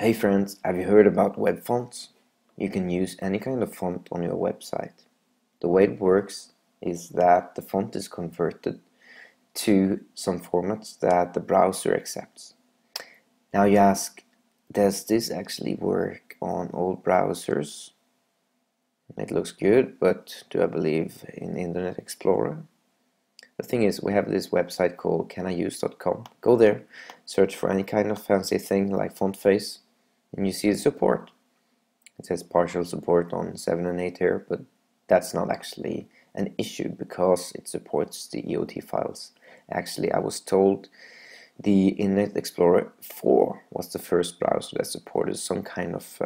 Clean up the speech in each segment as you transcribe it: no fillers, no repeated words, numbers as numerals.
Hey friends, have you heard about web fonts? You can use any kind of font on your website. The way it works is that the font is converted to some formats that the browser accepts. Now you ask, does this actually work on all browsers? It looks good, but do I believe in Internet Explorer? The thing is, we have this website called caniuse.com. Go there, search for any kind of fancy thing like font face, and you see the support. It says partial support on 7 and 8 here, but that's not actually an issue because it supports the EOT files. Actually, I was told the Internet Explorer 4 was the first browser that supported some kind of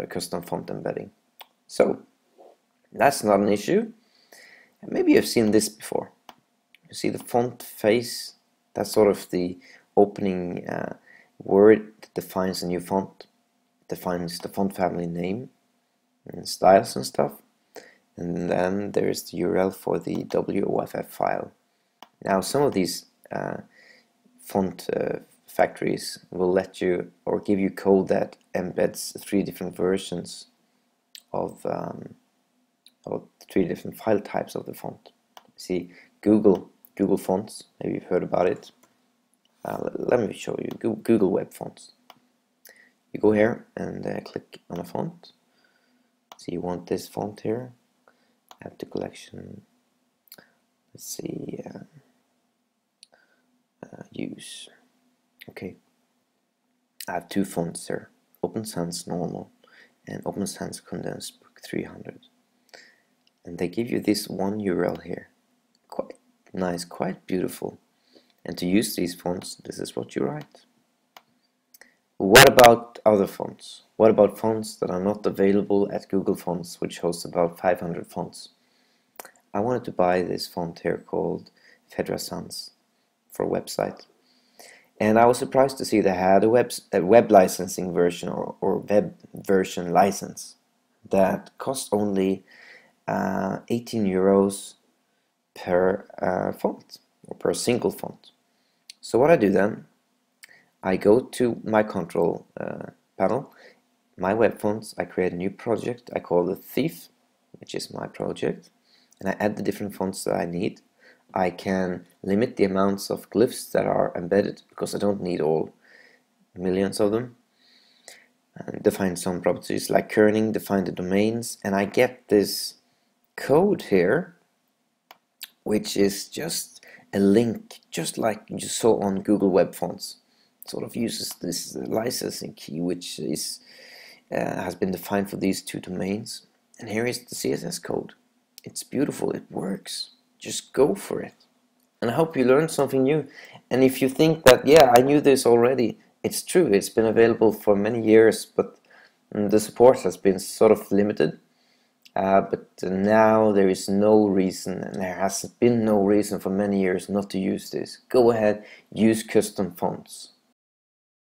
custom font embedding. So that's not an issue. Maybe you've seen this before. You see the font face, that's sort of the opening word that defines a new font, defines the font family name and styles and stuff. And then there's the URL for the WOFF file. Now some of these font factories will let you or give you code that embeds 3 different versions of 3 different file types of the font. See, Google Fonts, maybe you've heard about it. Let me show you Google Web Fonts. You go here and click on a font. So you want this font here. Add to collection. Let's see, use. Okay. I have 2 fonts there. Open Sans Normal and Open Sans Condensed Book 300. And they give you this one URL here. Quite nice, quite beautiful. And to use these fonts, this is what you write. What about other fonts? What about fonts that are not available at Google Fonts, which hosts about 500 fonts? I wanted to buy this font here called Fedora Sans for a website. And I was surprised to see they had a web licensing version or web version license that cost only 18 euros per font or per single font. So what I do then, I go to my control panel, my web fonts, I create a new project, I call it Thief, which is my project, and I add the different fonts that I need. I can limit the amounts of glyphs that are embedded because I don't need all millions of them. And define some properties like kerning, define the domains, and I get this code here, which is just a link, just like you saw on Google Web Fonts. It sort of uses this licensing key, which is has been defined for these 2 domains. And here is the CSS code. It's beautiful, it works. Just go for it. And I hope you learned something new. And if you think that, yeah, I knew this already, it's true, it's been available for many years, but the support has been sort of limited. But now there is no reason, and there has been no reason for many years not to use this. Go ahead, use custom fonts.